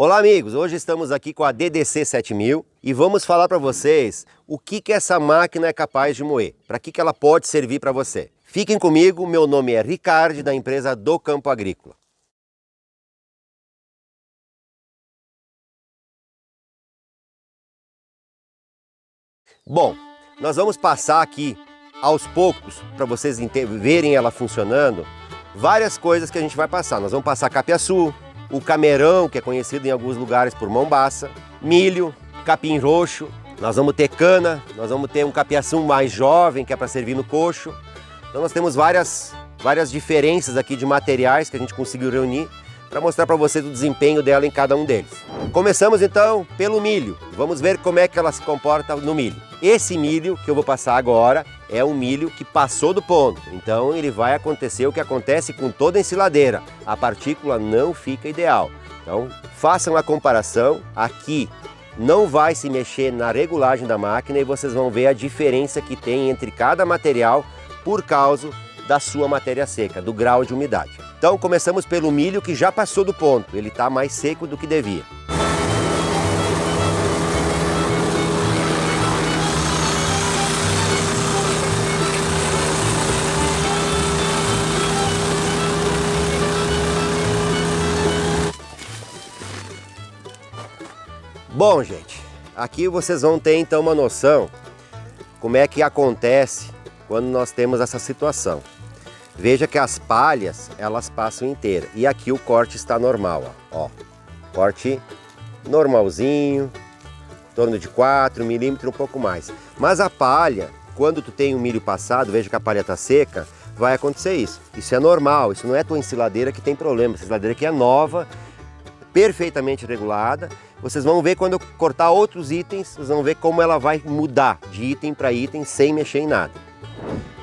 Olá amigos, hoje estamos aqui com a DDC 7000 e vamos falar para vocês o que essa máquina é capaz de moer, para que ela pode servir para você. Fiquem comigo, meu nome é Ricardo, da empresa do Campo Agrícola. Bom, nós vamos passar aqui aos poucos, para vocês verem ela funcionando, várias coisas que a gente vai passar. Nós vamos passar capiaçu, o camerão, que é conhecido em alguns lugares por mombaça, milho, capim roxo, nós vamos ter cana, nós vamos ter um capiaçu mais jovem, que é para servir no coxo. Então nós temos várias diferenças aqui de materiais que a gente conseguiu reunir para mostrar para vocês o desempenho dela em cada um deles. Começamos então pelo milho. Vamos ver como é que ela se comporta no milho. Esse milho que eu vou passar agora é um milho que passou do ponto. Então ele vai acontecer o que acontece com toda ensiladeira. A partícula não fica ideal. Então façam a comparação. Aqui não vai se mexer na regulagem da máquina e vocês vão ver a diferença que tem entre cada material por causa da sua matéria seca, do grau de umidade. Então começamos pelo milho que já passou do ponto, ele está mais seco do que devia. Bom gente, aqui vocês vão ter então uma noção como é que acontece quando nós temos essa situação. Veja que as palhas, elas passam inteiras. E aqui o corte está normal, ó. Corte normalzinho, em torno de 4 milímetros, um pouco mais. Mas a palha, quando tu tem um milho passado, veja que a palha está seca, vai acontecer isso. Isso é normal, isso não é tua ensiladeira que tem problema. Essa ensiladeira aqui é nova, perfeitamente regulada. Vocês vão ver quando eu cortar outros itens, vocês vão ver como ela vai mudar de item para item sem mexer em nada.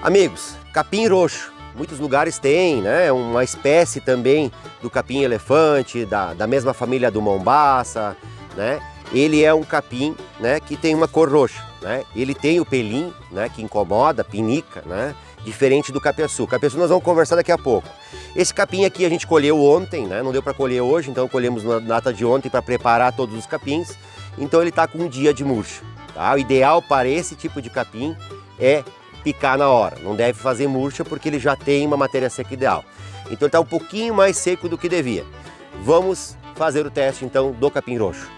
Amigos, capim roxo. Muitos lugares têm, né, uma espécie também do capim elefante, da mesma família do mombaça, né? Ele é um capim, né, que tem uma cor roxa, né? Ele tem o pelinho, né, que incomoda, pinica, né? Diferente do capiaçu. O capiaçu nós vamos conversar daqui a pouco. Esse capim aqui a gente colheu ontem, né? Não deu para colher hoje, então colhemos na data de ontem para preparar todos os capins. Então ele está com um dia de murcha, tá? O ideal para esse tipo de capim é picar na hora, não deve fazer murcha porque ele já tem uma matéria seca ideal. Então ele está um pouquinho mais seco do que devia. Vamos fazer o teste então do capim roxo.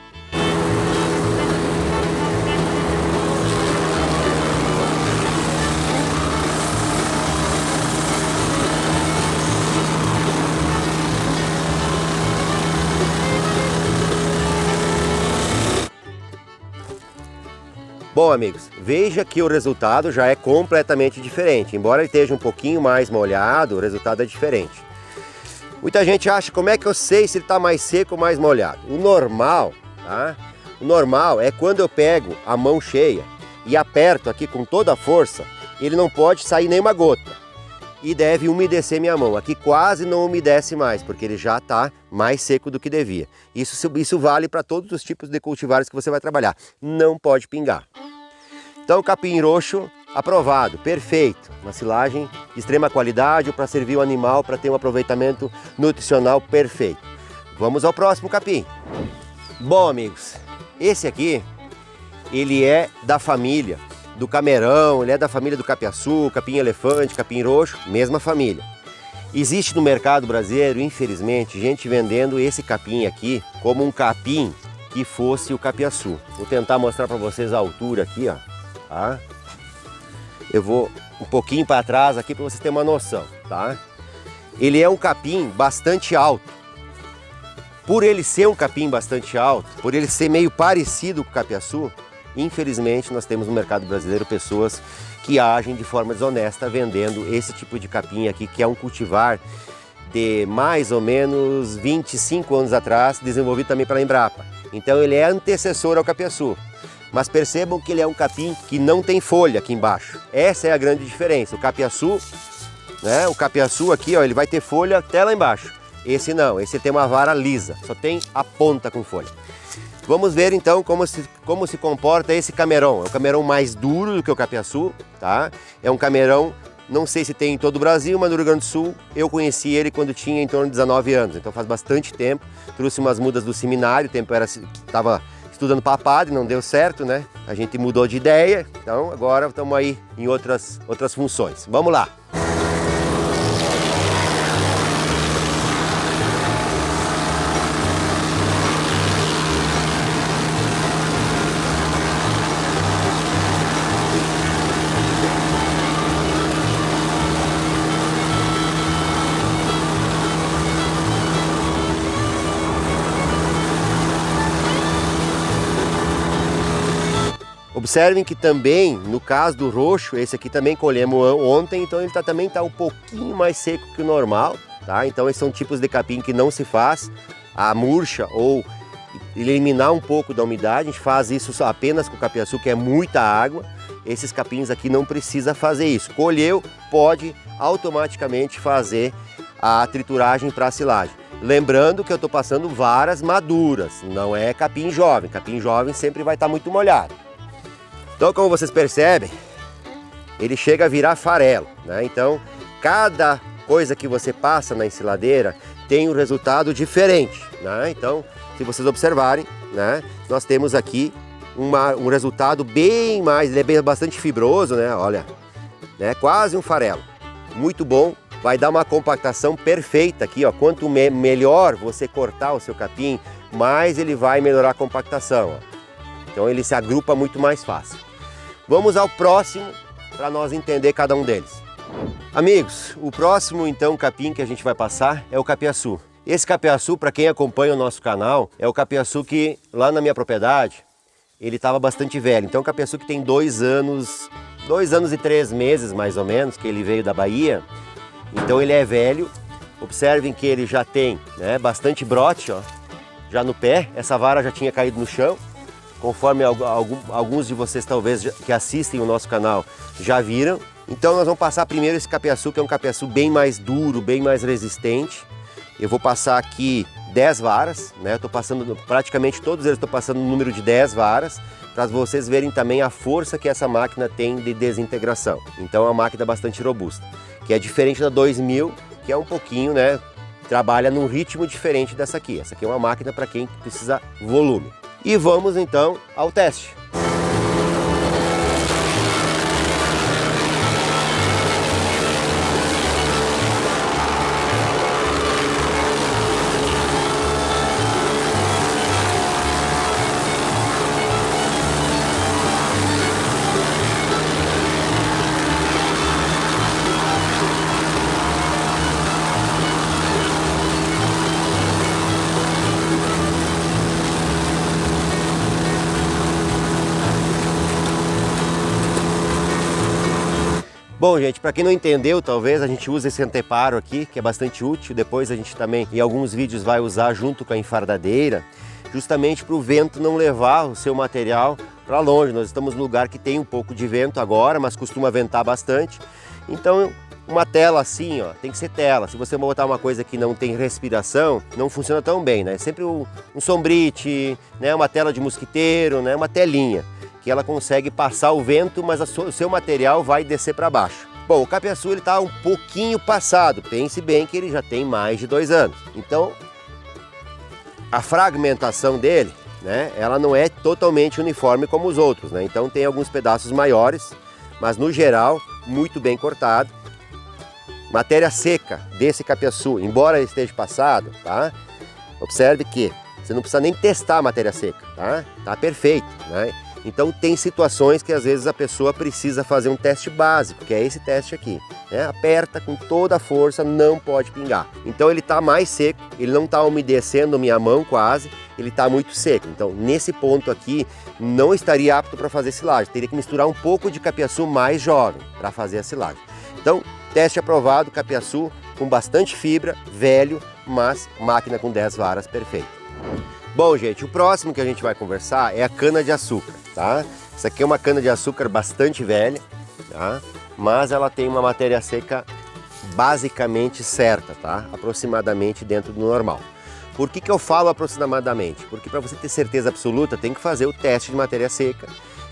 Bom amigos, veja que o resultado já é completamente diferente. Embora ele esteja um pouquinho mais molhado, o resultado é diferente. Muita gente acha, como é que eu sei se ele está mais seco ou mais molhado? O normal, tá? O normal é quando eu pego a mão cheia e aperto aqui com toda a força, ele não pode sair nenhuma gota. E deve umedecer minha mão. Aqui quase não umedece mais, porque ele já está mais seco do que devia. Isso vale para todos os tipos de cultivares que você vai trabalhar. Não pode pingar. Então capim roxo aprovado, perfeito. Uma silagem de extrema qualidade para servir o animal, para ter um aproveitamento nutricional perfeito. Vamos ao próximo capim. Bom amigos, esse aqui, ele é da família do camerão, ele é da família do capiaçu, capim elefante, capim roxo, mesma família. Existe no mercado brasileiro, infelizmente, gente vendendo esse capim aqui como um capim que fosse o capiaçu. Vou tentar mostrar para vocês a altura aqui, ó. Tá? Eu vou um pouquinho para trás aqui para vocês terem uma noção, tá? Ele é um capim bastante alto. Por ele ser um capim bastante alto, por ele ser meio parecido com o capiaçu, infelizmente nós temos no mercado brasileiro pessoas que agem de forma desonesta vendendo esse tipo de capim aqui, que é um cultivar de mais ou menos 25 anos atrás, desenvolvido também pela Embrapa. Então ele é antecessor ao capiaçu. Mas percebam que ele é um capim que não tem folha aqui embaixo. Essa é a grande diferença. O capiaçu, né? O capiaçu aqui, ó, ele vai ter folha até lá embaixo. Esse não, esse tem uma vara lisa, só tem a ponta com folha. Vamos ver então como se comporta esse camerão. É um camerão mais duro do que o capiaçu, tá? É um camerão Não sei se tem em todo o Brasil, mas no Rio Grande do Sul eu conheci ele quando tinha em torno de 19 anos, então faz bastante tempo. Trouxe umas mudas do seminário, o tempo estava estudando para padre, não deu certo, né? A gente mudou de ideia, então agora estamos aí em outras funções. Vamos lá! Observem que também, no caso do roxo, esse aqui também colhemos ontem, então ele também está um pouquinho mais seco que o normal, tá? Então esses são tipos de capim que não se faz a murcha ou eliminar um pouco da umidade, a gente faz isso apenas com o capiaçu, que é muita água. Esses capins aqui não precisa fazer isso. Colheu, pode automaticamente fazer a trituragem para a silagem. Lembrando que eu estou passando varas maduras, não é capim jovem. Capim jovem sempre vai estar muito molhado. Então, como vocês percebem, ele chega a virar farelo, né? Então, cada coisa que você passa na ensiladeira tem um resultado diferente, né? Então, se vocês observarem, né, nós temos aqui um resultado bem mais, ele é bastante fibroso, né? Olha, né? Quase um farelo. Muito bom, vai dar uma compactação perfeita aqui, ó. Quanto melhor você cortar o seu capim, mais ele vai melhorar a compactação, ó. Então ele se agrupa muito mais fácil. Vamos ao próximo para nós entender cada um deles. Amigos, o próximo então capim que a gente vai passar é o capiaçu. Esse capiaçu, para quem acompanha o nosso canal, é o capiaçu que lá na minha propriedade, ele estava bastante velho. Então o capiaçu que tem 2 anos e 3 meses mais ou menos, que ele veio da Bahia. Então ele é velho. Observem que ele já tem, né, bastante brote, ó, já no pé. Essa vara já tinha caído no chão. Conforme alguns de vocês talvez que assistem o nosso canal já viram. Então nós vamos passar primeiro esse capiaçu, que é um capiaçu bem mais duro, bem mais resistente. Eu vou passar aqui 10 varas, né? Eu estou passando praticamente todos eles, estou passando no número de 10 varas, para vocês verem também a força que essa máquina tem de desintegração. Então é uma máquina bastante robusta, que é diferente da 2000, que é um pouquinho, né? Trabalha num ritmo diferente dessa aqui. Essa aqui é uma máquina para quem precisa volume. E vamos então ao teste. Bom, gente, para quem não entendeu, talvez a gente use esse anteparo aqui, que é bastante útil. Depois a gente também, em alguns vídeos, vai usar junto com a enfardadeira, justamente para o vento não levar o seu material para longe. Nós estamos num lugar que tem um pouco de vento agora, mas costuma ventar bastante. Então, uma tela assim, ó, tem que ser tela. Se você botar uma coisa que não tem respiração, não funciona tão bem, né? É sempre um sombrite, né? Uma tela de mosquiteiro, né? Uma telinha, que ela consegue passar o vento, mas o seu material vai descer para baixo. Bom, o capiaçu ele está um pouquinho passado, pense bem que ele já tem mais de 2 anos. Então, a fragmentação dele, né, ela não é totalmente uniforme como os outros, né? Então tem alguns pedaços maiores, mas no geral, muito bem cortado. Matéria seca desse capiaçu, embora ele esteja passado, tá? Observe que você não precisa nem testar a matéria seca, tá? Tá perfeito, né? Então tem situações que às vezes a pessoa precisa fazer um teste básico, que é esse teste aqui, né? Aperta com toda a força, não pode pingar. Então ele está mais seco, ele não está umedecendo minha mão quase, ele está muito seco. Então nesse ponto aqui não estaria apto para fazer silagem, teria que misturar um pouco de capiaçu mais jovem para fazer a silagem. Então teste aprovado, capiaçu com bastante fibra, velho, mas máquina com 10 varas perfeita. Bom, gente, o próximo que a gente vai conversar é a cana-de-açúcar, tá? Essa aqui é uma cana-de-açúcar bastante velha, tá? Mas ela tem uma matéria seca basicamente certa, tá? Aproximadamente dentro do normal. Por que eu falo aproximadamente? Porque para você ter certeza absoluta, tem que fazer o teste de matéria seca.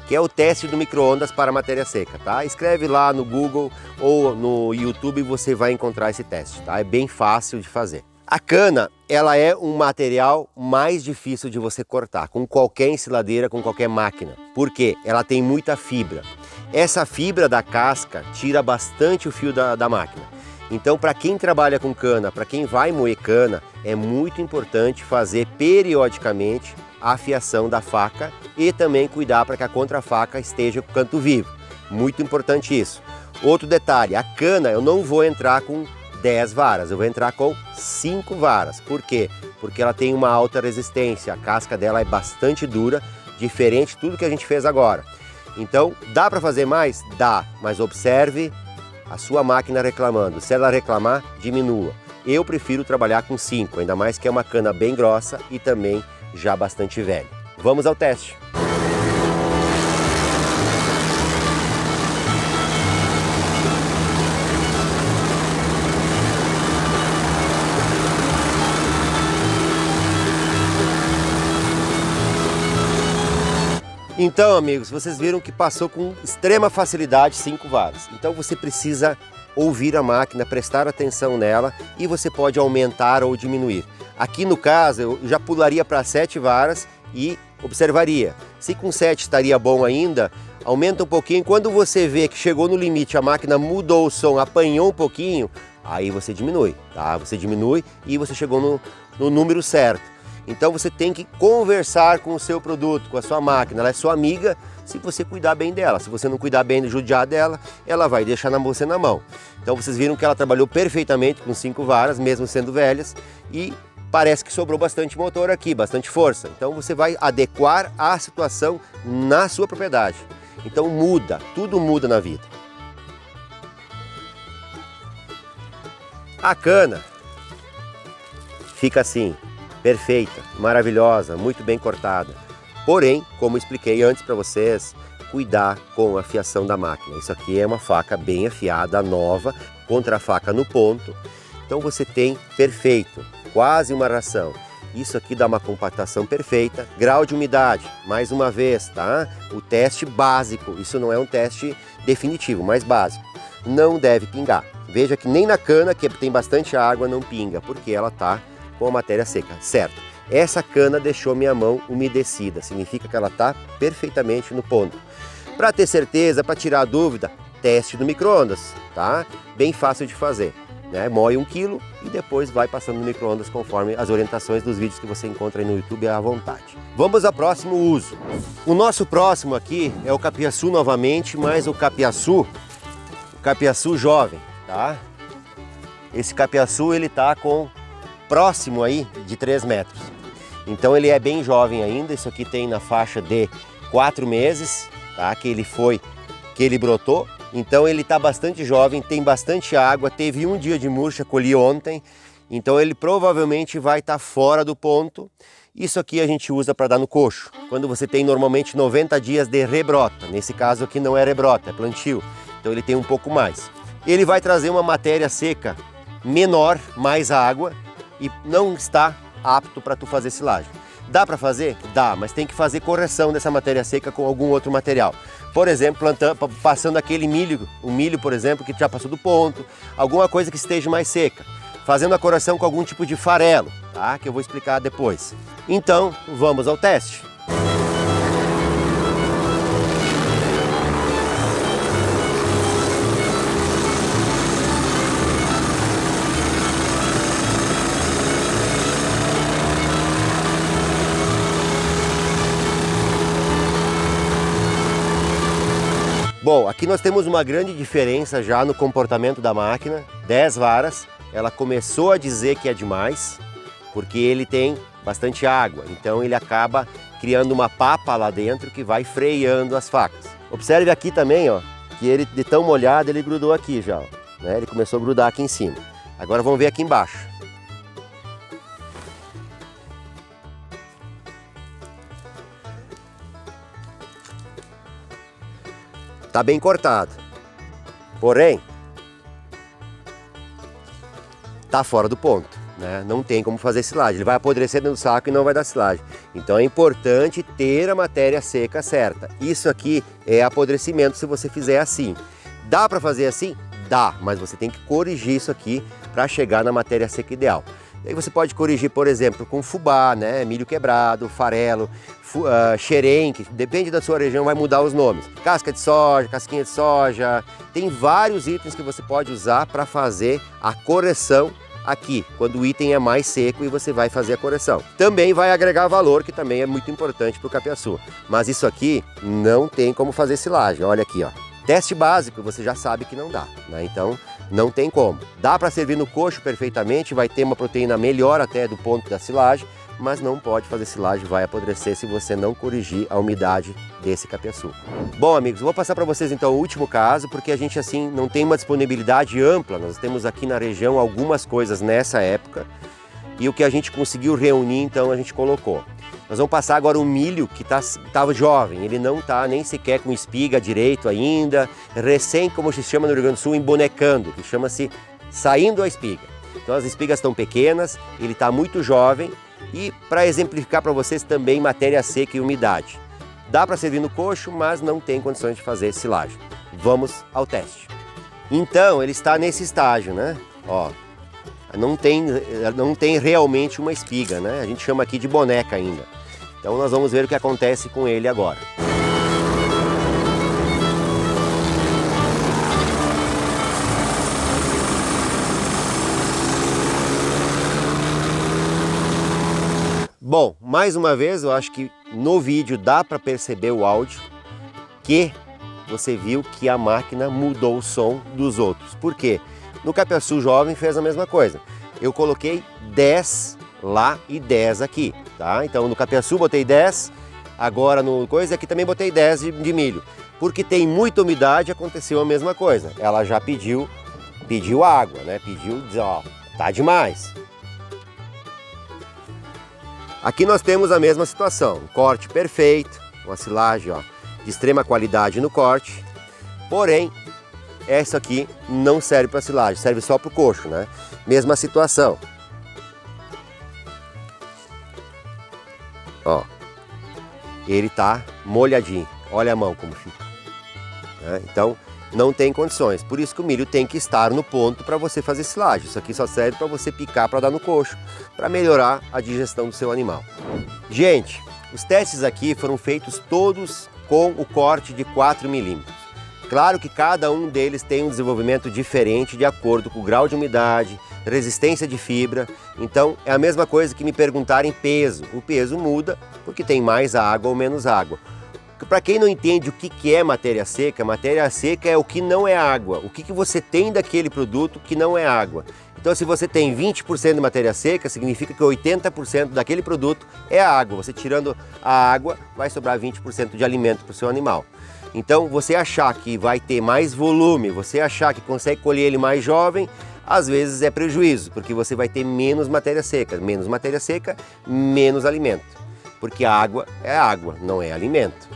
que é o teste do micro-ondas para matéria seca, tá? Escreve lá no Google ou no YouTube e você vai encontrar esse teste, tá? É bem fácil de fazer. A cana, ela é um material mais difícil de você cortar, com qualquer ensiladeira, com qualquer máquina. Por quê? Ela tem muita fibra. Essa fibra da casca tira bastante o fio da máquina. Então, para quem trabalha com cana, para quem vai moer cana, é muito importante fazer periodicamente a afiação da faca e também cuidar para que a contrafaca esteja com o canto vivo. Muito importante isso. Outro detalhe, a cana eu não vou entrar com 10 varas, eu vou entrar com 5 varas. Por quê? Porque ela tem uma alta resistência, a casca dela é bastante dura, diferente de tudo que a gente fez agora. Então, dá para fazer mais? Dá, mas observe a sua máquina reclamando. Se ela reclamar, diminua. Eu prefiro trabalhar com 5, ainda mais que é uma cana bem grossa e também já bastante velha. Vamos ao teste. Então, amigos, vocês viram que passou com extrema facilidade 5 varas. Então você precisa ouvir a máquina, prestar atenção nela e você pode aumentar ou diminuir. Aqui no caso eu já pularia para 7 varas e observaria. Se com 7 estaria bom ainda, aumenta um pouquinho. Quando você vê que chegou no limite, a máquina mudou o som, apanhou um pouquinho, aí você diminui, tá? Você diminui e você chegou no número certo. Então você tem que conversar com o seu produto, com a sua máquina. Ela é sua amiga se você cuidar bem dela. Se você não cuidar bem de judiar dela, ela vai deixar você na mão. Então vocês viram que ela trabalhou perfeitamente com 5 varas, mesmo sendo velhas, e parece que sobrou bastante motor aqui, bastante força. Então você vai adequar a situação na sua propriedade. Então muda, tudo muda na vida. A cana fica assim. Perfeita, maravilhosa, muito bem cortada. Porém, como expliquei antes para vocês, cuidar com a afiação da máquina. Isso aqui é uma faca bem afiada, nova, contra a faca no ponto. Então você tem perfeito, quase uma ração. Isso aqui dá uma compactação perfeita. Grau de umidade, mais uma vez, tá? O teste básico, isso não é um teste definitivo, mas básico. Não deve pingar. Veja que nem na cana, que tem bastante água, não pinga, porque ela está com a matéria seca, certo? Essa cana deixou minha mão umedecida, significa que ela está perfeitamente no ponto. Para ter certeza, para tirar a dúvida, teste no micro-ondas, tá? Bem fácil de fazer, né? Moe 1 kg e depois vai passando no micro-ondas conforme as orientações dos vídeos que você encontra aí no YouTube à vontade. Vamos ao próximo uso. O nosso próximo aqui é o capiaçu novamente, mas o capiaçu jovem, tá? Esse capiaçu ele tá com próximo aí de 3 metros. Então ele é bem jovem ainda, isso aqui tem na faixa de 4 meses, tá? Que ele brotou. Então ele está bastante jovem, tem bastante água, teve 1 dia de murcha, colhi ontem. Então ele provavelmente vai estar fora do ponto. Isso aqui a gente usa para dar no coxo, quando você tem normalmente 90 dias de rebrota. Nesse caso aqui não é rebrota, é plantio. Então ele tem um pouco mais. Ele vai trazer uma matéria seca menor, mais água, e não está apto para tu fazer silagem. Dá para fazer? Dá, mas tem que fazer correção dessa matéria seca com algum outro material. Por exemplo, passando aquele milho, o milho, por exemplo, que já passou do ponto, alguma coisa que esteja mais seca. Fazendo a correção com algum tipo de farelo, tá? Que eu vou explicar depois. Então, vamos ao teste. Bom, aqui nós temos uma grande diferença já no comportamento da máquina. 10 varas, ela começou a dizer que é demais, porque ele tem bastante água, então ele acaba criando uma papa lá dentro que vai freando as facas. Observe aqui também, ó, que ele de tão molhado ele grudou aqui já, ó, né? Ele começou a grudar aqui em cima. Agora vamos ver aqui embaixo. Tá bem cortado, porém tá fora do ponto, né? Não tem como fazer silagem, ele vai apodrecer dentro do saco e não vai dar silagem. Então é importante ter a matéria seca certa. Isso aqui é apodrecimento se você fizer assim. Dá para fazer assim? Dá, mas você tem que corrigir isso aqui para chegar na matéria seca ideal. E aí você pode corrigir, por exemplo, com fubá, né? Milho quebrado, farelo, xerenque, depende da sua região, vai mudar os nomes. Casca de soja, casquinha de soja, tem vários itens que você pode usar para fazer a correção aqui, quando o item é mais seco e você vai fazer a correção. Também vai agregar valor, que também é muito importante para o capiaçu. Mas isso aqui não tem como fazer silagem, olha aqui, ó. Teste básico, você já sabe que não dá, né? Então não tem como. Dá para servir no coxo perfeitamente, vai ter uma proteína melhor até do ponto da silagem, mas não pode fazer silagem, vai apodrecer se você não corrigir a umidade desse capiaçu. Bom, amigos, vou passar para vocês então o último caso, porque a gente assim não tem uma disponibilidade ampla. Nós temos aqui na região algumas coisas nessa época e o que a gente conseguiu reunir, então a gente colocou. Nós vamos passar agora um milho que estava jovem, ele não está nem sequer com espiga direito ainda, recém, como se chama no Rio Grande do Sul, embonecando, que chama-se saindo a espiga. Então as espigas estão pequenas, ele está muito jovem e para exemplificar para vocês também matéria seca e umidade. Dá para servir no coxo, mas não tem condições de fazer silagem. Vamos ao teste. Então ele está nesse estágio, né? Ó, não tem realmente uma espiga, né? A gente chama aqui de boneca ainda. Então nós vamos ver o que acontece com ele agora. Bom, mais uma vez, eu acho que no vídeo dá para perceber o áudio que você viu que a máquina mudou o som dos outros. Por quê? No capiaçu jovem fez a mesma coisa. Eu coloquei 10 lá e 10 aqui, tá? Então no capiaçu botei 10, agora no coisa aqui também botei 10 de milho. Porque tem muita umidade, aconteceu a mesma coisa. Ela já pediu água, né? Pediu, ó, tá demais. Aqui nós temos a mesma situação, um corte perfeito, uma silagem, ó, de extrema qualidade no corte, porém, essa aqui não serve para silagem, serve só para o coxo, né? Mesma situação. Ó, ele tá molhadinho, olha a mão como fica, né? Então, não tem condições, por isso que o milho tem que estar no ponto para você fazer silagem. Isso aqui só serve para você picar para dar no coxo, para melhorar a digestão do seu animal. Gente, os testes aqui foram feitos todos com o corte de 4 milímetros. Claro que cada um deles tem um desenvolvimento diferente de acordo com o grau de umidade, resistência de fibra. Então é a mesma coisa que me perguntarem peso. O peso muda porque tem mais água ou menos água. Para quem não entende o que é matéria seca é o que não é água. O que você tem daquele produto que não é água. Então se você tem 20% de matéria seca, significa que 80% daquele produto é água. Você tirando a água, vai sobrar 20% de alimento para o seu animal. Então você achar que vai ter mais volume, você achar que consegue colher ele mais jovem, às vezes é prejuízo, porque você vai ter menos matéria seca, menos alimento. Porque a água é água, não é alimento.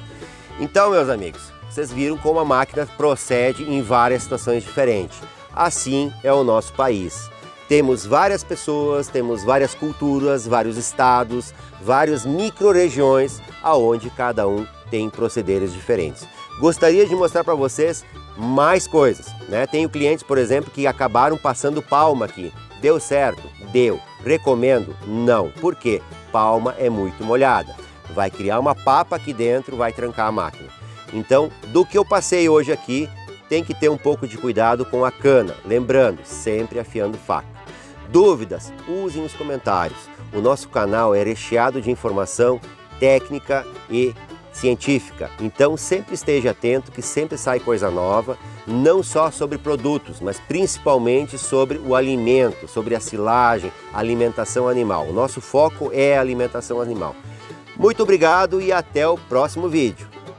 Então, meus amigos, vocês viram como a máquina procede em várias situações diferentes. Assim é o nosso país. Temos várias pessoas, temos várias culturas, vários estados, várias micro-regiões, aonde cada um tem procederes diferentes. Gostaria de mostrar para vocês mais coisas, né? Tenho clientes, por exemplo, que acabaram passando palma aqui. Deu certo? Deu. Recomendo? Não. Por quê? Palma é muito molhada. Vai criar uma papa aqui dentro, vai trancar a máquina. Então, do que eu passei hoje aqui, tem que ter um pouco de cuidado com a cana. Lembrando, sempre afiando faca. Dúvidas? Usem os comentários. O nosso canal é recheado de informação técnica e científica. Então, sempre esteja atento que sempre sai coisa nova, não só sobre produtos, mas principalmente sobre o alimento, sobre a silagem, alimentação animal. O nosso foco é a alimentação animal. Muito obrigado e até o próximo vídeo.